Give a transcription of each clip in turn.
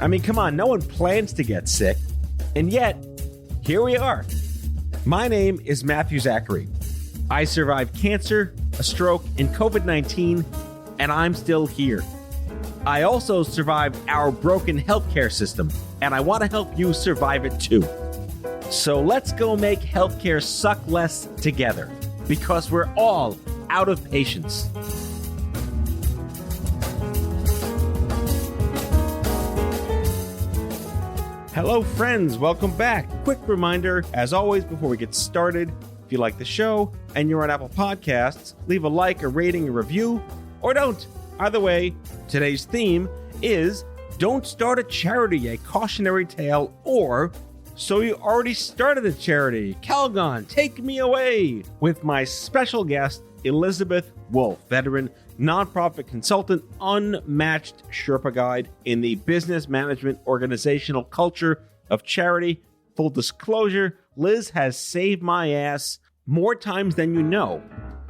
I mean, come on, no one plans to get sick. And yet, here we are. My name is Matthew Zachary. I survived cancer, a stroke, and COVID-19, and I'm still here. I also survived our broken healthcare system, and I want to help you survive it too. So let's go make healthcare suck less together, because we're all out of patience. Hello, friends. Welcome back. Quick reminder, as always, before we get started, if you like the show and you're on Apple Podcasts, leave a like, a rating, a review, or don't. Either way, today's theme is Don't Start a Charity, a Cautionary Tale, or So You Already Started a Charity. Calgon, take me away with my special guest, Elizabeth Woolfe, veteran nonprofit consultant, unmatched Sherpa guide in the business management organizational culture of charity. Full disclosure, Liz has saved my ass more times than you know.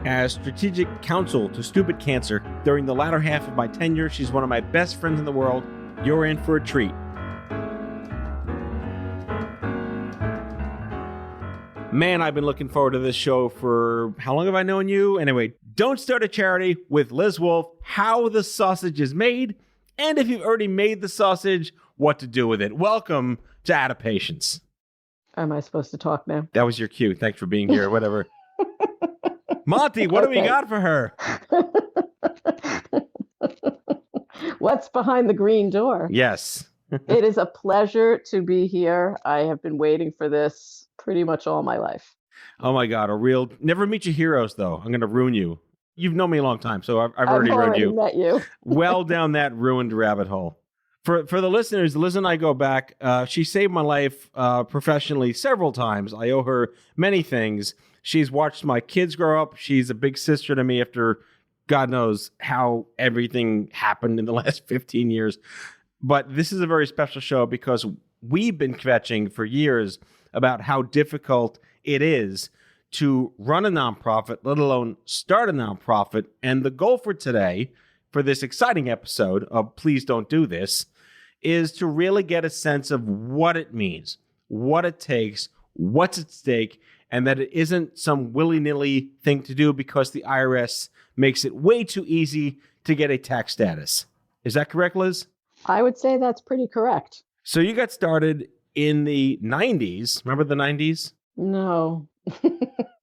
As strategic counsel to stupid cancer during the latter half of my tenure, she's one of my best friends in the world. You're in for a treat. Man, I've been looking forward to this show for how long have I known you? Anyway, Don't Start a Charity with Liz Woolfe, how the sausage is made, and if you've already made the sausage, what to do with it. Welcome to Out of Patience. Am I supposed to talk now? That was your cue. Thanks for being here, whatever. Monty, what do we got for her? What's behind the green door? Yes. It is a pleasure to be here. I have been waiting for this pretty much all my life. Oh my God, never meet your heroes though. I'm going to ruin you. You've known me a long time, so I've already ruined you. Met you. Well down that ruined rabbit hole. For the listeners, Liz and I go back. She saved my life professionally several times. I owe her many things. She's watched my kids grow up. She's a big sister to me after God knows how everything happened in the last 15 years. But this is a very special show because we've been kvetching for years about how difficult it is to run a nonprofit, let alone start a nonprofit. And the goal for today, for this exciting episode of Please Don't Do This, is to really get a sense of what it means, what it takes, what's at stake, and that it isn't some willy-nilly thing to do because the IRS makes it way too easy to get a tax status. Is that correct, Liz? I would say that's pretty correct. So you got started in the 90s. Remember the 90s? No.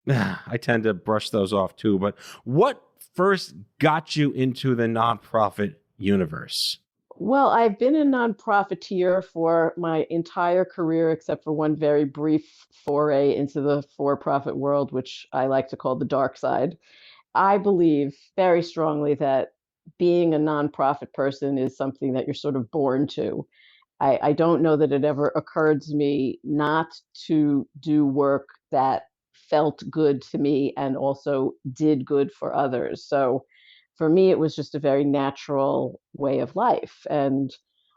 I tend to brush those off too. But what first got you into the nonprofit universe? Well, I've been a nonprofiteer for my entire career, except for one very brief foray into the for-profit world, which I like to call the dark side. I believe very strongly that being a nonprofit person is something that you're sort of born to. I don't know that it ever occurred to me not to do work that felt good to me and also did good for others. So for me, it was just a very natural way of life. And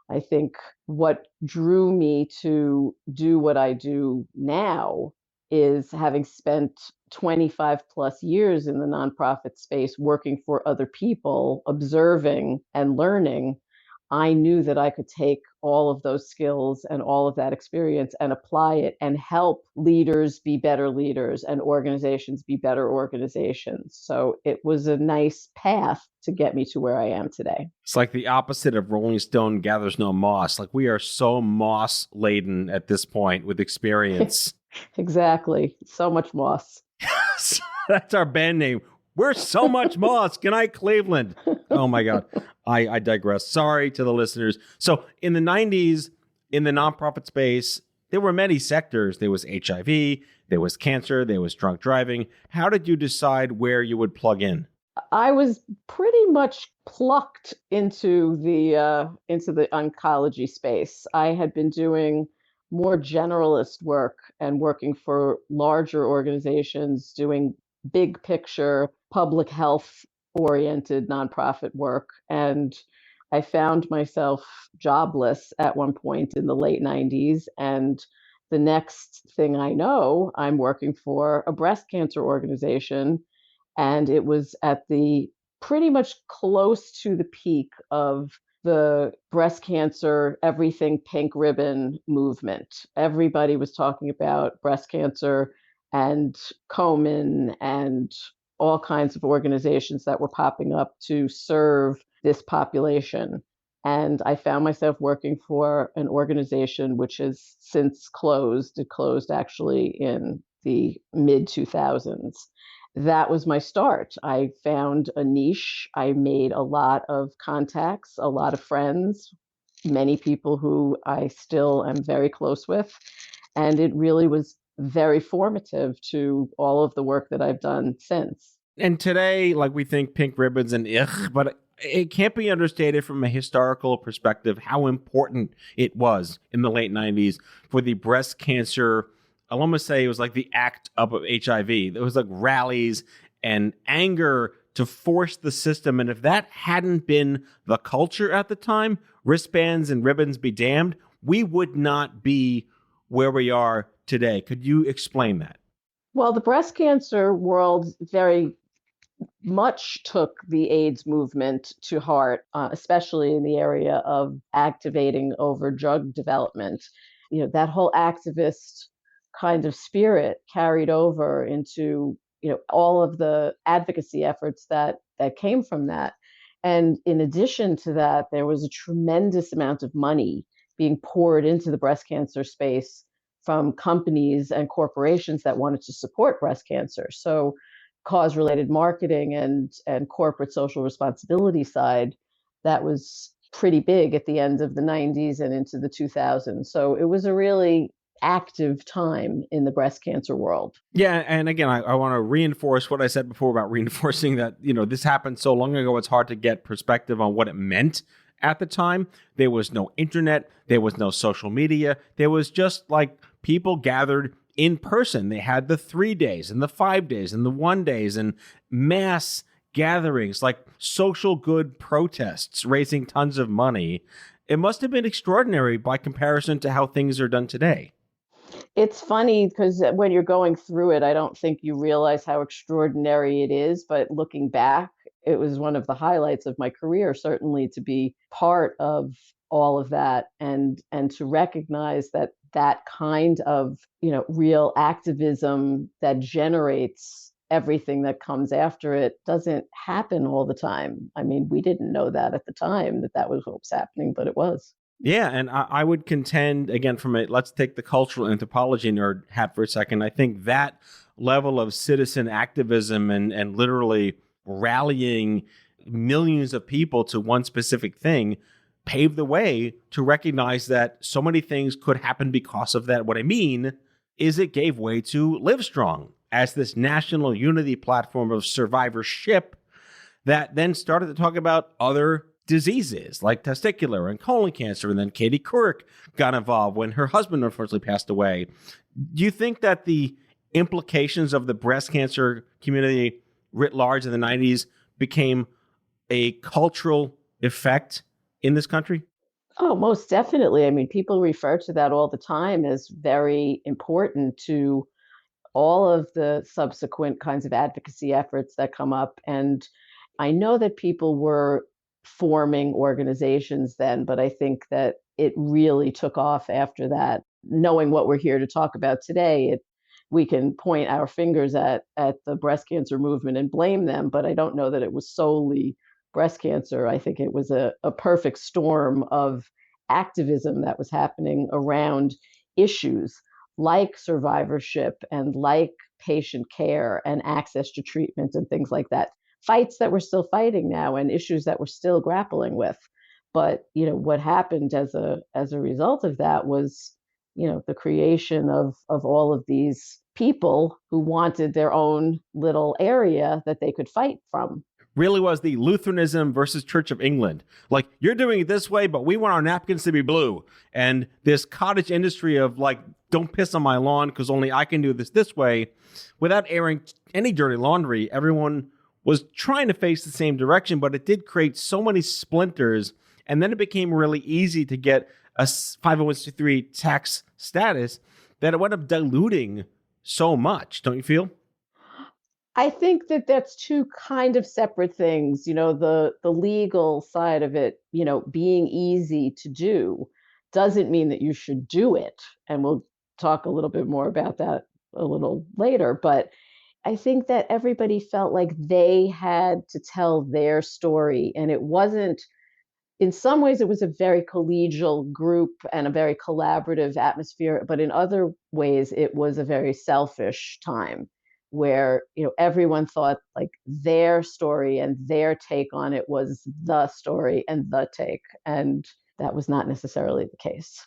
I think what drew me to do what I do now is having spent 25 plus years in the nonprofit space, working for other people, observing and learning. I knew that I could take all of those skills and all of that experience and apply it and help leaders be better leaders and organizations be better organizations. So it was a nice path to get me to where I am today. It's like the opposite of Rolling Stone gathers no moss. Like we are so moss laden at this point with experience. Exactly. So much moss. That's our band name. We're so much moss. Good night, Cleveland. Oh my God. I digress. Sorry to the listeners. So in the 90s, in the nonprofit space, there were many sectors. There was HIV, there was cancer, there was drunk driving. How did you decide where you would plug in? I was pretty much plucked into the oncology space. I had been doing more generalist work and working for larger organizations, doing big picture, public health oriented nonprofit work. And I found myself jobless at one point in the late 90s. And the next thing I know, I'm working for a breast cancer organization. And it was at the pretty much close to the peak of the breast cancer, everything pink ribbon movement. Everybody was talking about breast cancer, and Komen and all kinds of organizations that were popping up to serve this population. And I found myself working for an organization which has since closed. It closed actually in the mid 2000s. That was my start. I found a niche. I made a lot of contacts, a lot of friends, many people who I still am very close with. And it really was very formative to all of the work that I've done since. And today, like, we think pink ribbons and ugh, but it can't be understated from a historical perspective how important it was in the late 90s for the breast cancer. I'll almost say it was like the act up of HIV. There was like rallies and anger to force the system. And if that hadn't been the culture at the time, wristbands and ribbons be damned, we would not be where we are today. Could you explain that? Well, the breast cancer world very much took the AIDS movement to heart, especially in the area of activating over drug development. That whole activist kind of spirit carried over into all of the advocacy efforts that came from that. And in addition to that, there was a tremendous amount of money being poured into the breast cancer space from companies and corporations that wanted to support breast cancer. So cause related marketing and corporate social responsibility side, that was pretty big at the end of the 90s and into the 2000s. So it was a really active time in the breast cancer world. Yeah, and again, I want to reinforce what I said before about reinforcing that, this happened so long ago, it's hard to get perspective on what it meant at the time. There was no internet, there was no social media, there was just like people gathered in person. They had the 3 days and the 5 days and the 1 days and mass gatherings, like social good protests, raising tons of money. It must have been extraordinary by comparison to how things are done today. It's funny because when you're going through it, I don't think you realize how extraordinary it is. But looking back, it was one of the highlights of my career, certainly to be part of all of that and to recognize that that kind of real activism that generates everything that comes after it doesn't happen all the time. I mean, we didn't know that at the time that was what was happening, but it was. Yeah, and I would contend, again, let's take the cultural anthropology nerd hat for a second. I think that level of citizen activism and literally rallying millions of people to one specific thing paved the way to recognize that so many things could happen because of that. What I mean is it gave way to Livestrong as this national unity platform of survivorship that then started to talk about other diseases like testicular and colon cancer. And then Katie Couric got involved when her husband unfortunately passed away. Do you think that the implications of the breast cancer community writ large in the 90s became a cultural effect in this country? Oh, most definitely. I mean, people refer to that all the time as very important to all of the subsequent kinds of advocacy efforts that come up. And I know that people were forming organizations then, but I think that it really took off after that. Knowing what we're here to talk about today, we can point our fingers at the breast cancer movement and blame them, but I don't know that it was solely breast cancer. I think it was a perfect storm of activism that was happening around issues like survivorship and like patient care and access to treatment and things like that. Fights that we're still fighting now and issues that we're still grappling with. But what happened as a result of that was the creation of all of these people who wanted their own little area that they could fight from. Really was the Lutheranism versus Church of England. Like, you're doing it this way, but we want our napkins to be blue. And this cottage industry of like, don't piss on my lawn because only I can do this way, without airing any dirty laundry. Everyone was trying to face the same direction, but it did create so many splinters. And then it became really easy to get a 501c3 tax status that it wound up diluting so much, don't you feel? I think that that's two kind of separate things. The legal side of it, being easy to do doesn't mean that you should do it. And we'll talk a little bit more about that a little later. But I think that everybody felt like they had to tell their story. And it wasn't, in some ways, it was a very collegial group and a very collaborative atmosphere. But in other ways, it was a very selfish time where, everyone thought like their story and their take on it was the story and the take. And that was not necessarily the case.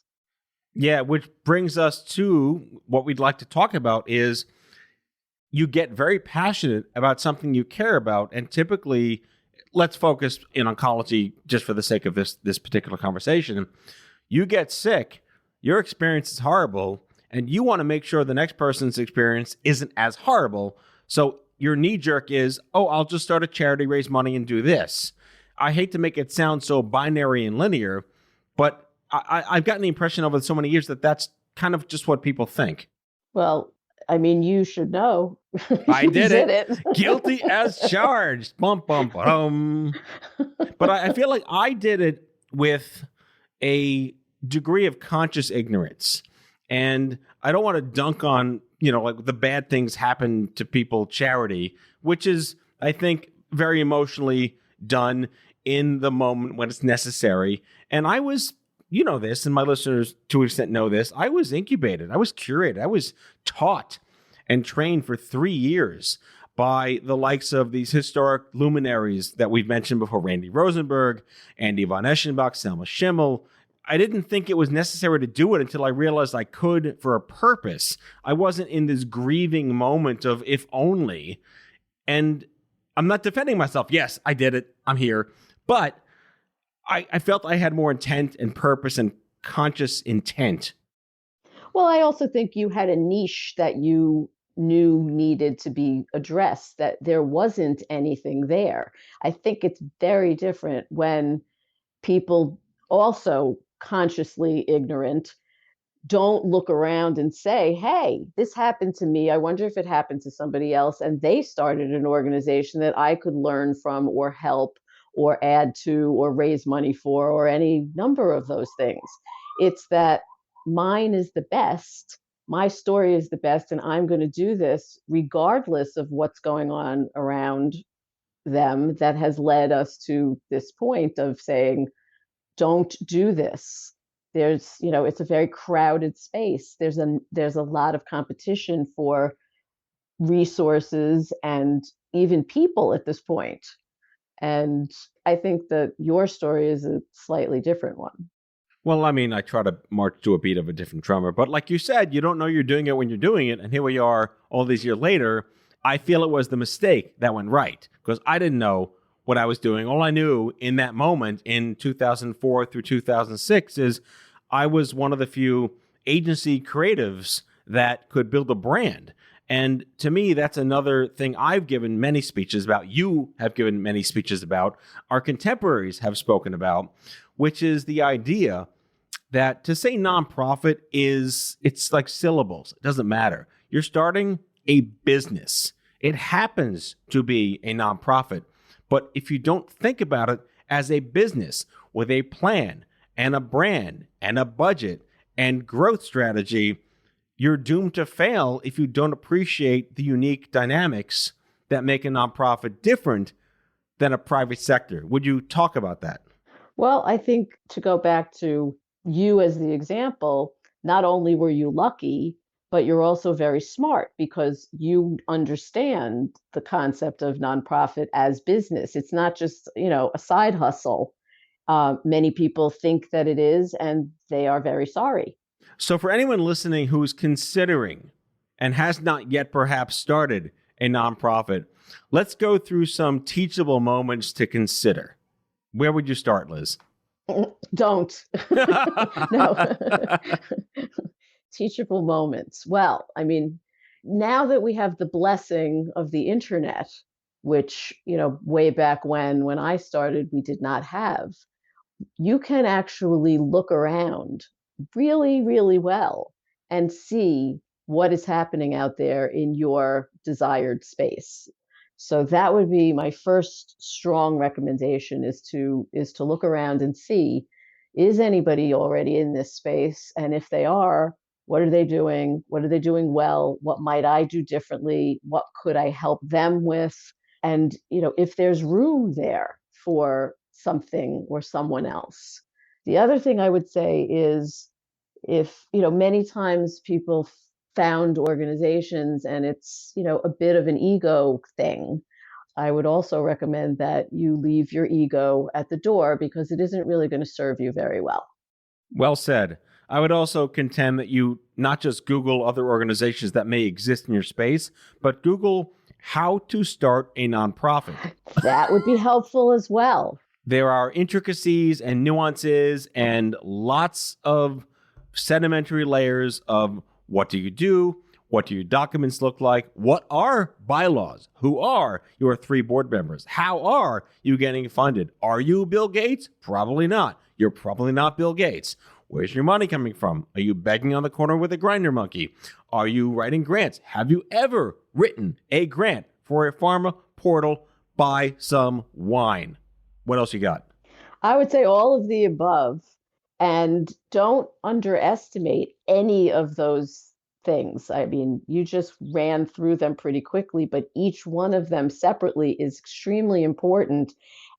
Yeah, which brings us to what we'd like to talk about is you get very passionate about something you care about, and typically, let's focus in oncology just for the sake of this particular conversation. You get sick, your experience is horrible, and you want to make sure the next person's experience isn't as horrible. So your knee jerk is, oh, I'll just start a charity, raise money, and do this. I hate to make it sound so binary and linear, but I've gotten the impression over so many years that that's kind of just what people think. Well, I mean, you should know. I You did did it. it. Guilty as charged. Bum, bum, bum. But I feel like I did it with a degree of conscious ignorance. And I don't want to dunk on, like the bad things happen to people charity, which is, I think, very emotionally done in the moment when it's necessary. And I was, this, and my listeners to an extent know this, I was incubated, I was curated, I was taught and trained for 3 years by the likes of these historic luminaries that we've mentioned before, Randy Rosenberg, Andy von Eschenbach, Selma Schimmel. I didn't think it was necessary to do it until I realized I could for a purpose. I wasn't in this grieving moment of if only. And I'm not defending myself. Yes, I did it. I'm here. But I felt I had more intent and purpose and conscious intent. Well, I also think you had a niche that you knew needed to be addressed, that there wasn't anything there. I think it's very different when people, also consciously ignorant, don't look around and say, hey, this happened to me. I wonder if it happened to somebody else. And they started an organization that I could learn from or help or add to or raise money for or any number of those things. It's that mine is the best. My story is the best. And I'm going to do this regardless of what's going on around them that has led us to this point of saying, don't do this. It's a very crowded space. There's a lot of competition for resources and even people at this point. And I think that your story is a slightly different one. Well, I mean, I try to march to a beat of a different drummer, but like you said, you don't know you're doing it when you're doing it. And here we are all these years later. I feel it was the mistake that went right because I didn't know what I was doing. All I knew in that moment in 2004 through 2006 is I was one of the few agency creatives that could build a brand. And to me, that's another thing I've given many speeches about. You have given many speeches about. Our contemporaries have spoken about, which is the idea that to say nonprofit it's like syllables. It doesn't matter. You're starting a business. It happens to be a nonprofit. But if you don't think about it as a business with a plan and a brand and a budget and growth strategy, you're doomed to fail if you don't appreciate the unique dynamics that make a nonprofit different than a private sector. Would you talk about that? Well, I think to go back to you as the example, not only were you lucky, but you're also very smart because you understand the concept of nonprofit as business. It's not just, a side hustle. Many people think that it is, and they are very sorry. So, for anyone listening who's considering and has not yet perhaps started a nonprofit, let's go through some teachable moments to consider. Where would you start, Liz? Don't. No. Teachable moments. Well, I mean, now that we have the blessing of the internet, which, way back when I started, we did not have, you can actually look around really, really well and see what is happening out there in your desired space. So that would be my first strong recommendation, is to look around and see, is anybody already in this space? And if they are, what are they doing? What are they doing well? What might I do differently? What could I help them with? And, if there's room there for something or someone else. The other thing I would say is, if, many times people found organizations and it's, a bit of an ego thing, I would also recommend that you leave your ego at the door, because it isn't really going to serve you very well. Well said. I would also contend that you not just Google other organizations that may exist in your space, but Google how to start a nonprofit. That would be helpful as well. There are intricacies and nuances and lots of sedimentary layers of what do you do? What do your documents look like? What are bylaws? Who are your 3 board members? How are you getting funded? Are you Bill Gates? Probably not. You're probably not Bill Gates. Where's your money coming from? Are you begging on the corner with a grinder monkey? Are you writing grants? Have you ever written a grant for a pharma portal? Buy some wine. What else you got? I would say all of the above. And don't underestimate any of those things. I mean, you just ran through them pretty quickly, but each one of them separately is extremely important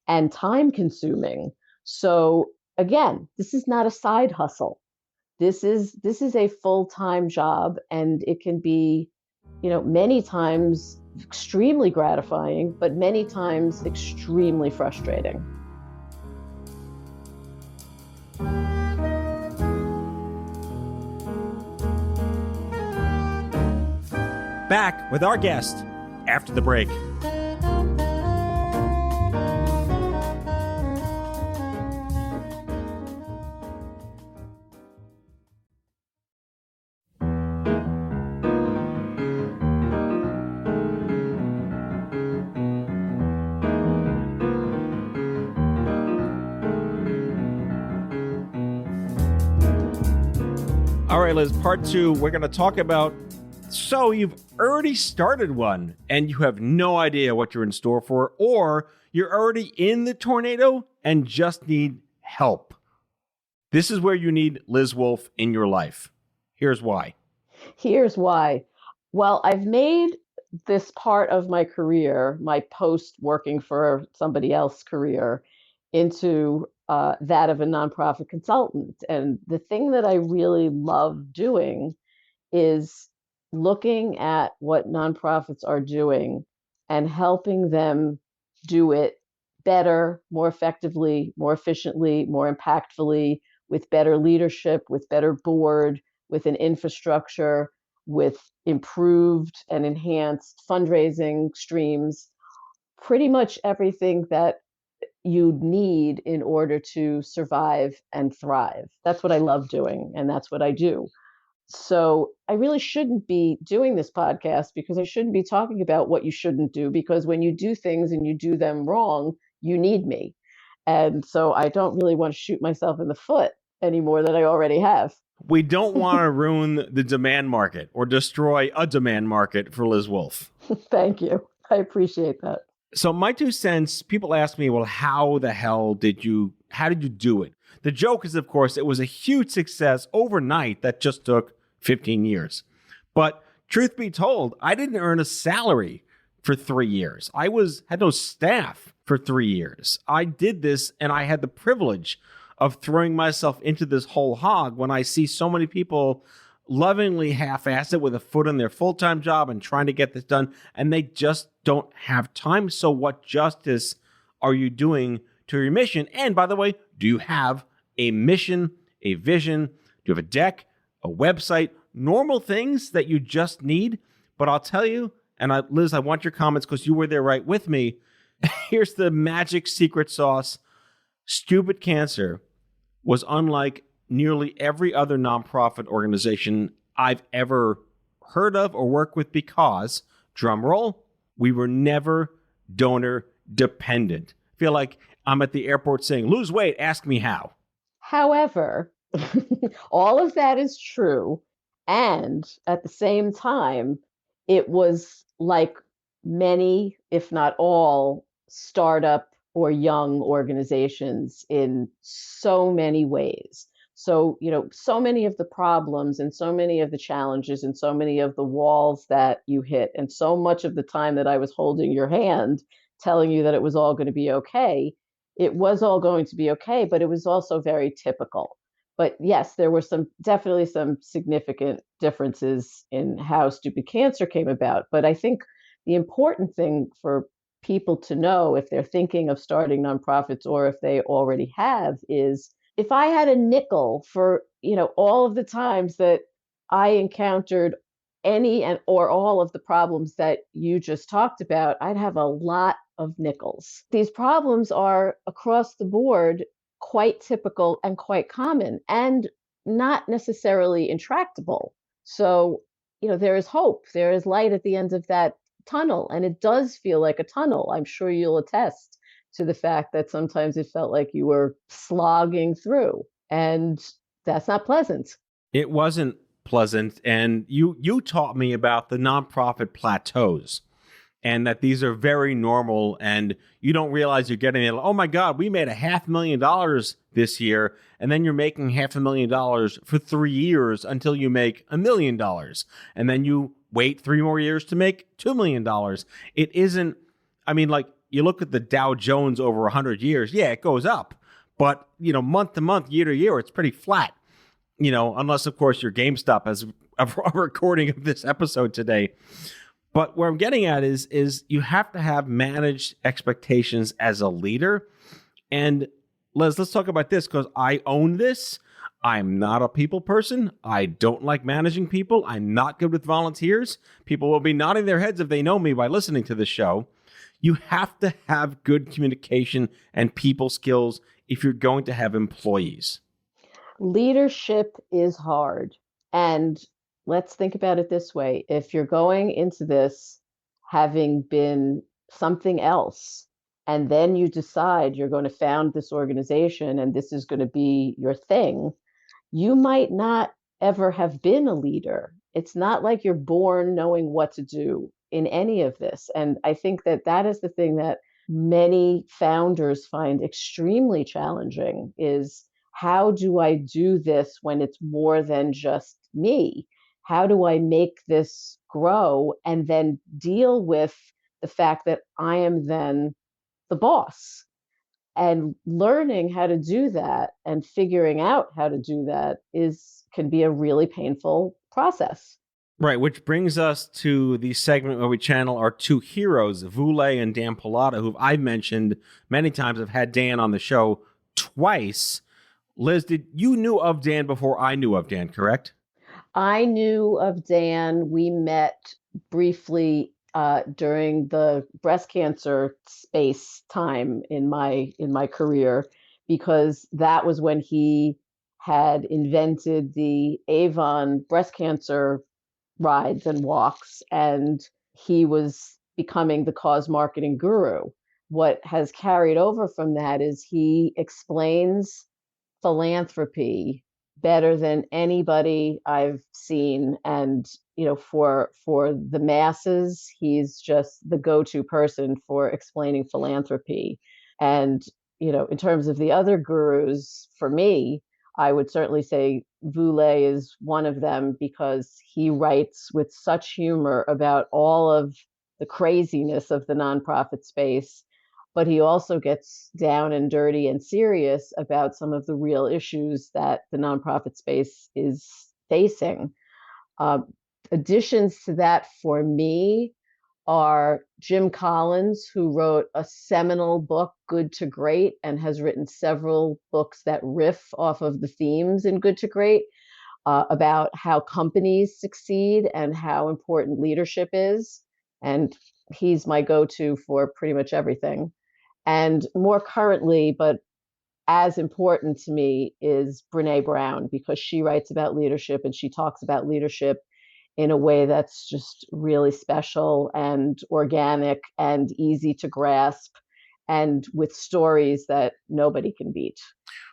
and time consuming. So again, this is not a side hustle. This is a full-time job, and it can be, many times extremely gratifying, but many times extremely frustrating. Back with our guest after the break. All right, Liz, part 2, we're going to talk about, so you've already started one and you have no idea what you're in store for, or you're already in the tornado and just need help. This is where you need Liz Woolfe in your life. Here's why. Here's why. Well, I've made this part of my career, my post working for somebody else's career, into that of a nonprofit consultant. And the thing that I really love doing is looking at what nonprofits are doing and helping them do it better, more effectively, more efficiently, more impactfully, with better leadership, with better board, with an infrastructure, with improved and enhanced fundraising streams, pretty much everything that you need in order to survive and thrive. That's what I love doing, and that's what I do. So I really shouldn't be doing this podcast, because I shouldn't be talking about what you shouldn't do, because when you do things and you do them wrong, you need me. And so I don't really want to shoot myself in the foot any more than I already have. We don't want to ruin the demand market or destroy a demand market for Liz Woolfe. Thank you. I appreciate that. So my 2 cents, people ask me, well, how did you do it? The joke is, of course, it was a huge success overnight that just took 15 years. But truth be told, I didn't earn a salary for 3 years. I had no staff for 3 years. I did this, and I had the privilege of throwing myself into this whole hog when I see so many people lovingly half-ass it with a foot in their full-time job and trying to get this done, and they just don't have time. So what justice are you doing to your mission? And by the way, do you have a mission, a vision? Do you have a deck, a website, normal things that you just need? But I'll tell you, and Liz, I want your comments because you were there right with me. Here's the magic secret sauce. Stupid Cancer was unlike nearly every other nonprofit organization I've ever heard of or worked with, because, drum roll, we were never donor dependent. I feel like I'm at the airport saying, lose weight, ask me how. However, all of that is true. And at the same time, it was like many, if not all, startup or young organizations in so many ways. So, so many of the problems and so many of the challenges and so many of the walls that you hit, and so much of the time that I was holding your hand, telling you that it was all going to be okay, it was all going to be okay, but it was also very typical. But yes, there were definitely some significant differences in how stupid cancer came about. But I think the important thing for people to know, if they're thinking of starting nonprofits or if they already have, is if I had a nickel for, all of the times that I encountered any and or all of the problems that you just talked about, I'd have a lot of nickels. These problems are across the board quite typical and quite common and not necessarily intractable. So, there is hope, there is light at the end of that tunnel, and it does feel like a tunnel. I'm sure you'll attest to the fact that sometimes it felt like you were slogging through, and that's not pleasant. It wasn't pleasant. And you taught me about the nonprofit plateaus, and that these are very normal, and you don't realize you're getting it. Oh my God, we made $500,000 this year, and then you're making $500,000 for 3 years until you make $1,000,000, and then you wait 3 more years to make $2,000,000. It isn't. I mean, like, you look at the Dow Jones over 100 years, yeah, it goes up, but month to month, year to year, it's pretty flat. Unless of course you're GameStop as a recording of this episode today. But where I'm getting at is you have to have managed expectations as a leader. And let's talk about this, because I own this. I'm not a people person. I don't like managing people. I'm not good with volunteers. People will be nodding their heads if they know me by listening to this show. You have to have good communication and people skills if you're going to have employees. Leadership is hard. And let's think about it this way. If you're going into this having been something else, and then you decide you're going to found this organization and this is going to be your thing, you might not ever have been a leader. It's not like you're born knowing what to do in any of this. And I think that that is the thing that many founders find extremely challenging is, how do I do this when it's more than just me? How do I make this grow and then deal with the fact that I am then the boss? And learning how to do that and figuring out how to do that can be a really painful process. Right, which brings us to the segment where we channel our two heroes, Woolfe and Dan Pallotta, who I've mentioned many times. I've had Dan on the show twice. Liz, you knew of Dan before I knew of Dan, correct? I knew of Dan. We met briefly during the breast cancer space time in my career, because that was when he had invented the Avon breast cancer rides and walks, and he was becoming the cause marketing guru. What has carried over from that is he explains philanthropy better than anybody I've seen. And, for the masses, he's just the go-to person for explaining philanthropy. And, in terms of the other gurus, for me, I would certainly say Woolfe is one of them, because he writes with such humor about all of the craziness of the nonprofit space, but he also gets down and dirty and serious about some of the real issues that the nonprofit space is facing. Uh, Additions to that for me are Jim Collins, who wrote a seminal book, Good to Great, and has written several books that riff off of the themes in Good to Great, about how companies succeed and how important leadership is. And he's my go-to for pretty much everything. And more currently, but as important to me, is Brene Brown, because she writes about leadership and she talks about leadership in a way that's just really special and organic and easy to grasp, and with stories that nobody can beat.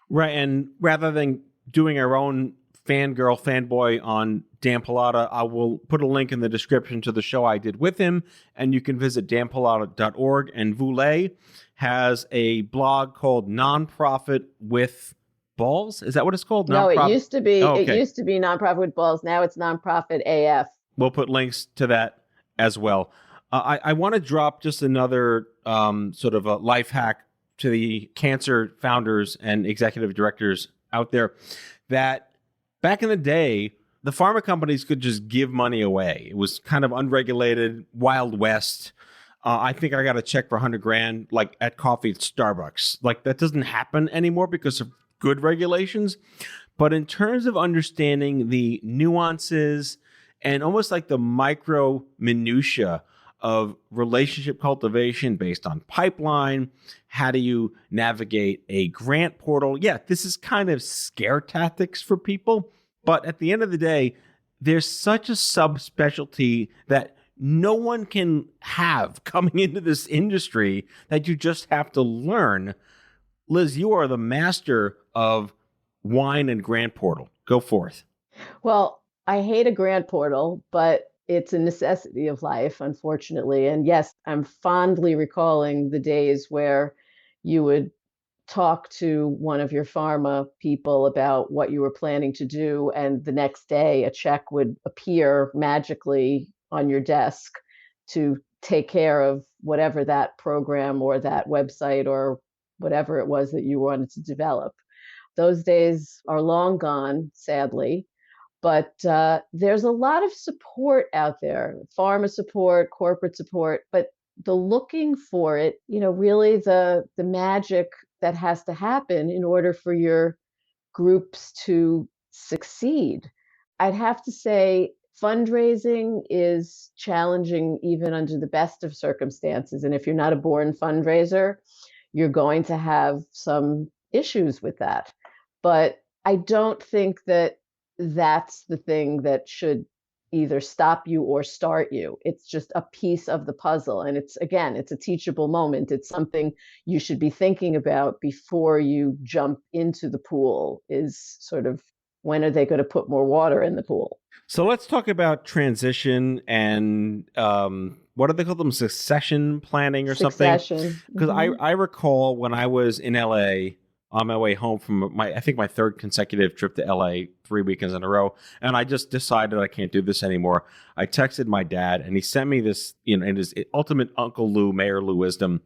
Right. And rather than doing our own fanboy on Dan Pallotta. I will put a link in the description to the show I did with him, and you can visit danpallotta.org. And Woolfe has a blog called Nonprofit with Balls. Is that what it's called? No, it Nonprofit. used to be Oh, okay. it used to be Nonprofit with Balls. Now it's Nonprofit AF. We'll put links to that as well. I want to drop just another sort of a life hack to the cancer founders and executive directors out there, that back in the day, the pharma companies could just give money away. It was kind of unregulated, Wild West. I think I got a check for $100,000, like at coffee at Starbucks. Like that doesn't happen anymore because of good regulations. But in terms of understanding the nuances and almost like the micro minutia of relationship cultivation based on pipeline, how do you navigate a grant portal? Yeah, this is kind of scare tactics for people. But at the end of the day, there's such a subspecialty that no one can have coming into this industry that you just have to learn. Liz, you are the master of wine and grant portal. Go forth. Well, I hate a grant portal, but it's a necessity of life, unfortunately. And yes, I'm fondly recalling the days where you would talk to one of your pharma people about what you were planning to do, and the next day a check would appear magically on your desk to take care of whatever that program or that website or whatever it was that you wanted to develop. Those days are long gone, sadly. But there's a lot of support out there, pharma support, corporate support, but the looking for it, really the magic that has to happen in order for your groups to succeed. I'd have to say fundraising is challenging even under the best of circumstances. And if you're not a born fundraiser, you're going to have some issues with that. But I don't think that that's the thing that should either stop you or start you. It's just a piece of the puzzle. And it's a teachable moment. It's something you should be thinking about before you jump into the pool, is sort of, when are they going to put more water in the pool? So let's talk about transition and what do they call them? Succession planning or something? Succession. Because I recall when I was in LA on my way home from I think my third consecutive trip to LA, 3 weekends in a row, and I just decided I can't do this anymore. I texted my dad, and he sent me this, in his ultimate Uncle Lou, Mayor Lou wisdom,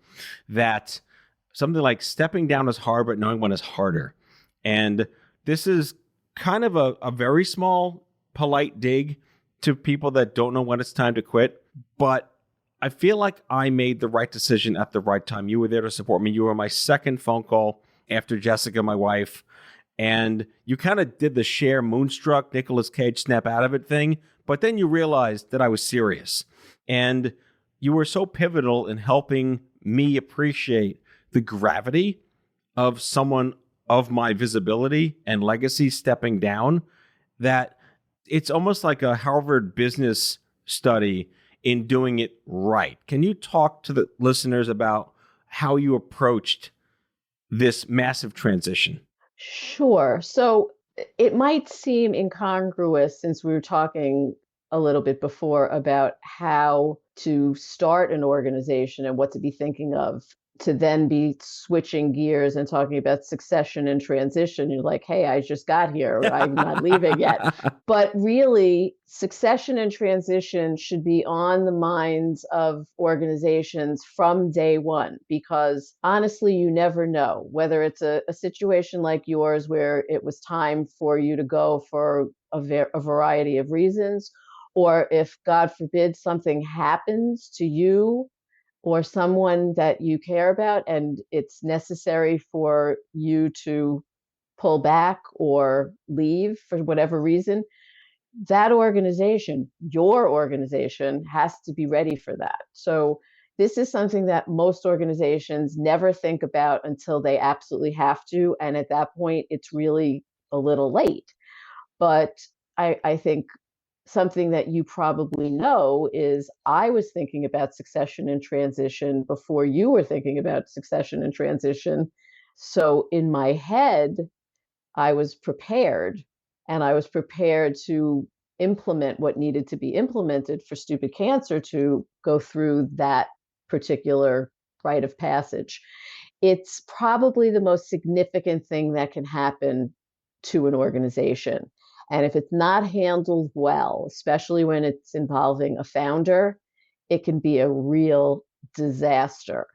that something like stepping down is hard, but knowing when is harder. And this is kind of a very small, polite dig to people that don't know when it's time to quit. But I feel like I made the right decision at the right time. You were there to support me. You were my second phone call after Jessica, my wife. And you kind of did the Cher Moonstruck, Nicolas Cage snap out of it thing. But then you realized that I was serious. And you were so pivotal in helping me appreciate the gravity of someone of my visibility and legacy stepping down, that it's almost like a Harvard business study in doing it right. Can you talk to the listeners about how you approached this massive transition? Sure. So it might seem incongruous, since we were talking a little bit before about how to start an organization and what to be thinking of, to then be switching gears and talking about succession and transition. You're like, hey, I just got here. I'm not leaving yet. But really, succession and transition should be on the minds of organizations from day one, because honestly, you never know whether it's a situation like yours where it was time for you to go for a variety of reasons, or if, God forbid, something happens to you or someone that you care about, and it's necessary for you to pull back or leave for whatever reason, that organization, your organization, has to be ready for that. So this is something that most organizations never think about until they absolutely have to. And at that point, it's really a little late. But I think something that you probably know is I was thinking about succession and transition before you were thinking about succession and transition. So in my head, I was prepared. and I was prepared to implement what needed to be implemented for stupid cancer to go through that particular rite of passage. It's probably the most significant thing that can happen to an organization. And if it's not handled well, especially when it's involving a founder, it can be a real disaster.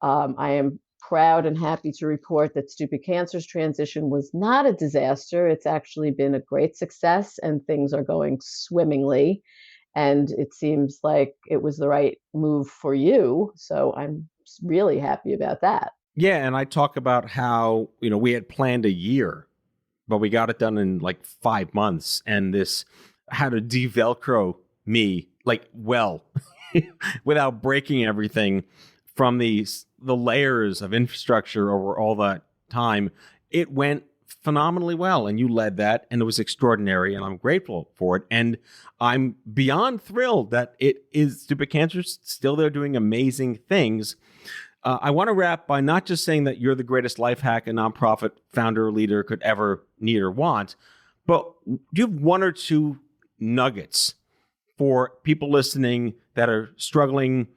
I am proud and happy to report that Stupid Cancer's transition was not a disaster. It's actually been a great success, and things are going swimmingly. And it seems like it was the right move for you. So I'm really happy about that. Yeah, and I talk about how, we had planned a year, but we got it done in like 5 months. And this, how to de-Velcro me, without breaking everything from the layers of infrastructure over all that time. It went phenomenally well, and you led that, and it was extraordinary, and I'm grateful for it. And I'm beyond thrilled that it is Stupid Cancer still there doing amazing things. I want to wrap by not just saying that you're the greatest life hack a nonprofit founder or leader could ever need or want, but do you have one or two nuggets for people listening that are struggling,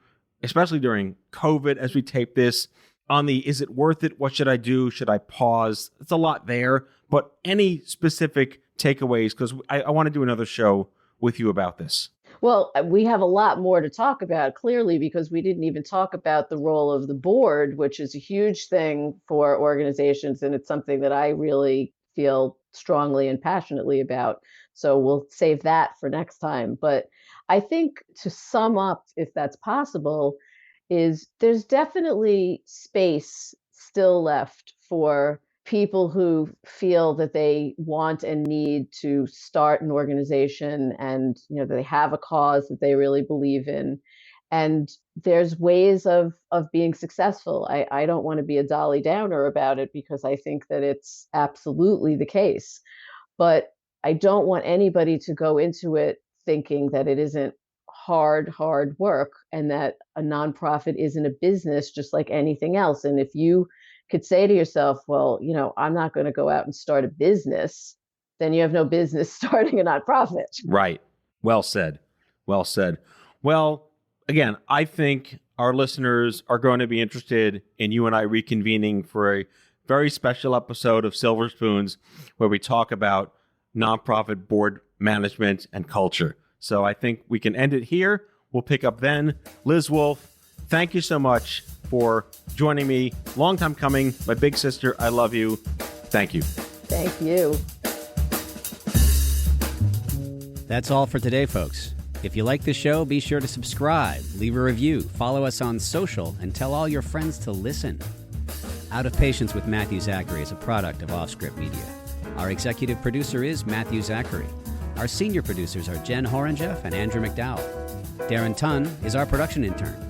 especially during COVID as we tape this, on the, is it worth it? What should I do? Should I pause? It's a lot there, but any specific takeaways? Because I want to do another show with you about this. Well, we have a lot more to talk about, clearly, because we didn't even talk about the role of the board, which is a huge thing for organizations. And it's something that I really feel strongly and passionately about. So we'll save that for next time. But I think to sum up, if that's possible, is there's definitely space still left for people who feel that they want and need to start an organization, and they have a cause that they really believe in, and there's ways of being successful. I don't want to be a Dolly Downer about it, because I think that it's absolutely the case, but I don't want anybody to go into it thinking that it isn't hard work, and that a nonprofit isn't a business just like anything else. And if you could say to yourself, well, I'm not going to go out and start a business, then you have no business starting a nonprofit. Right. Well said. Well said. Well, again, I think our listeners are going to be interested in you and I reconvening for a very special episode of Silver Spoons, where we talk about nonprofit board management and culture. So I think we can end it here. We'll pick up then. Liz Woolfe, thank you so much for joining me. Long time coming. My big sister, I love you. Thank you. Thank you. That's all for today, folks. If you like the show, be sure to subscribe, leave a review, follow us on social, and tell all your friends to listen. Out of Patience with Matthew Zachary is a product of Offscript Media. Our executive producer is Matthew Zachary. Our senior producers are Jen Horangeff and Andrew McDowell. Darren Tunn is our production intern.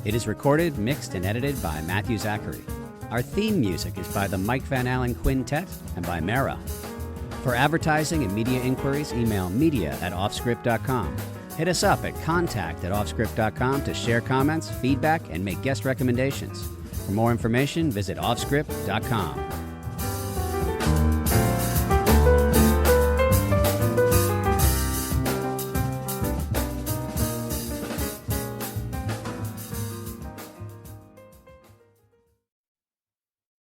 It is recorded, mixed, and edited by Matthew Zachary. Our theme music is by the Mike Van Allen Quintet and by Mara. For advertising and media inquiries, email media@offscript.com. Hit us up at contact@offscript.com to share comments, feedback, and make guest recommendations. For more information, visit offscript.com.